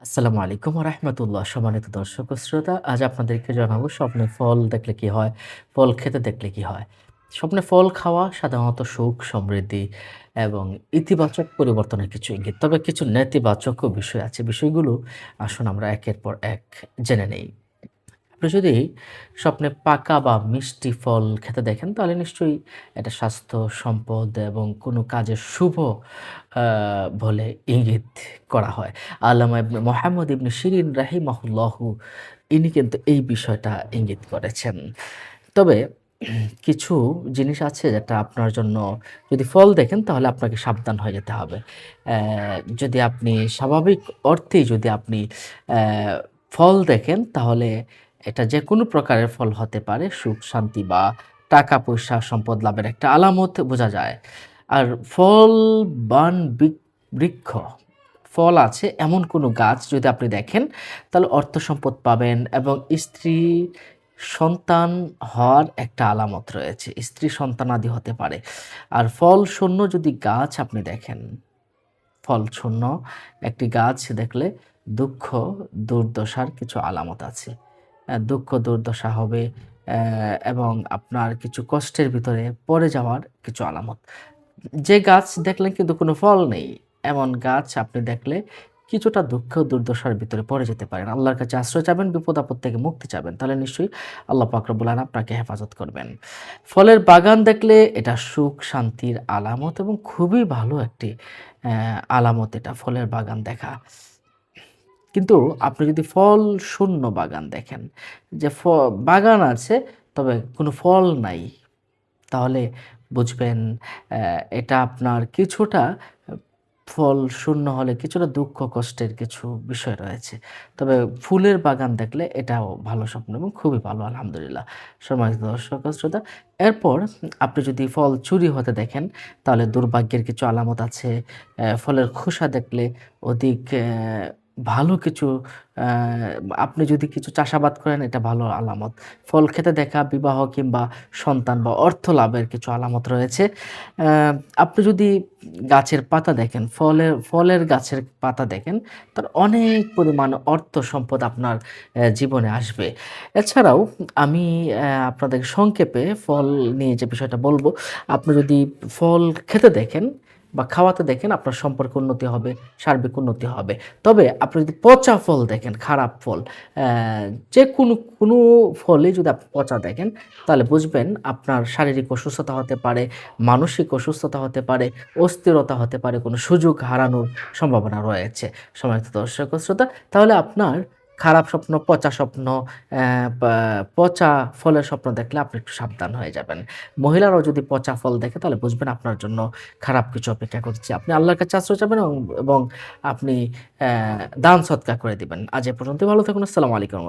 আসসালামু আলাইকুম ওয়া রাহমাতুল্লাহ। সম্মানিত দর্শক ও শ্রোতা, আজ আপনাদেরকে জানাবো স্বপ্নে ফল দেখলে কি হয়, ফল খেতে দেখলে কি হয়। স্বপ্নে ফল খাওয়া সাধারণত সুখ, সমৃদ্ধি এবং ইতিবাচক পরিবর্তনের কিছু ইঙ্গিত। তবে কিছু নেতিবাচকও বিষয় আছে। বিষয়গুলো আসুন আমরা একের পর এক জেনে নেই। আপনি যদি স্বপ্নে পাকা বা মিষ্টি ফল খেতে দেখেন, তাহলে নিশ্চয়ই এটা স্বাস্থ্য, সম্পদ এবং কোনো কাজের শুভ আ বলে ইঙ্গিত করা হয়। আল্লামা ইবনে মুহাম্মদ ইবনে শিরিন রাহিমাহুল্লাহু ইনি কিন্তু এই বিষয়টা ইঙ্গিত করেছেন। তবে কিছু জিনিস আছে যেটা আপনার জন্য যদি ফল দেখেন তাহলে আপনাকে সাবধান হয়ে যেতে হবে। যদি আপনি স্বাভাবিক অর্থেই যদি আপনি ফল দেখেন তাহলে এটা যেকোনো প্রকারের ফল হতে পারে। সুখ, শান্তি বা টাকা-পয়সা, সম্পদ লাভের একটা আলামত বোঝা যায়। আর ফল বান বৃক্ষ, ফল আছে এমন কোনো গাছ যদি আপনি দেখেন তাহলে অর্থ সম্পদ পাবেন এবং স্ত্রী সন্তান হওয়ার একটা আলামত রয়েছে। স্ত্রী সন্তানাদি হতে পারে। আর ফল শূন্য যদি গাছ আপনি দেখেন, ফলশূন্য একটি গাছ দেখলে দুঃখ, দুর্দশার কিছু আলামত আছে। দুঃখ দুর্দশা হবে এবং আপনার কিছু কষ্টের ভিতরে পড়ে যাওয়ার কিছু আলামত। যে গাছ দেখলেন কিন্তু কোনো ফল নেই, এমন গাছ আপনি দেখলে কিছুটা দুঃখ দুর্দশার ভিতরে পড়ে যেতে পারেন। আল্লাহর কাছে আশ্রয় চাবেন, বিপদ-আপদ থেকে মুক্তি চাবেন। তাহলে নিশ্চয়ই আল্লাহ পাক রব্বুল আলামিন আপনাকে হেফাজত করবেন। ফলের বাগান দেখলে এটা সুখ, শান্তির আলামত এবং খুবই ভালো একটি আলামত এটা ফলের বাগান দেখা। কিন্তু আপনি যদি ফল শূন্য বাগান দেখেন, যে বাগান আছে তবে কোনো ফল নাই, তাহলে বুঝবেন এটা আপনার কিছুটা ফল শূন্য হলে কিছুটা দুঃখ কষ্টের কিছু বিষয় রয়েছে। তবে ফুলের বাগান দেখলে এটাও ভালো স্বপ্ন এবং খুবই ভালো আলহামদুলিল্লাহ। সম্মানিত দর্শক ও শ্রোতা, এরপর আপনি যদি ফল চুরি হতে দেখেন তাহলে দুর্ভাগ্যের কিছু আলামত আছে। ফলের খোসা দেখলে অধিক ভালো কিছু অ্যা আপনি যদি কিছু চাষাবাদ করেন এটা ভালো আলামত। ফল খেতে দেখা বিবাহ কিংবা সন্তান বা অর্থ লাভের কিছু আলামত রয়েছে। অ্যা আপনি যদি গাছের পাতা দেখেন, ফলের গাছের পাতা দেখেন, তার অনেক পরিমাণ অর্থ সম্পদ আপনার জীবনে আসবে। এছাড়াও আমি আপনাদের সংক্ষেপে ফল নিয়ে যে বিষয়টা বলব, আপনি যদি ফল খেতে দেখেন বা খাওয়াতে দেখেন আপনার সম্পর্কে উন্নতি হবে, সার্বিক উন্নতি হবে। তবে আপনি যদি পচা ফল দেখেন, খারাপ ফল, অ্যা কোনো ফলই যদি আপনি পচা দেখেন, তাহলে বুঝবেন আপনার শারীরিক অসুস্থতা হতে পারে, মানসিক অসুস্থতা হতে পারে, অস্থিরতা হতে পারে, কোনো সুযোগ হারানোর সম্ভাবনা রয়েছে। সম্মানিত দর্শক ও শ্রোতা, তাহলে আপনার খারাপ স্বপ্ন, পচা স্বপ্ন, অ্যা পা পচা ফলের স্বপ্ন দেখলে আপনি একটু সাবধান হয়ে যাবেন। মহিলারাও যদি পচা ফল দেখে তাহলে বুঝবেন আপনার জন্য খারাপ কিছু অপেক্ষা করছে। আপনি আল্লাহর কাছে আশ্রয় চাবেন এবং আপনি দান সদকা করে দিবেন। আজ এ পর্যন্তই, ভালো থাকুন। আসসালামু আলাইকুম।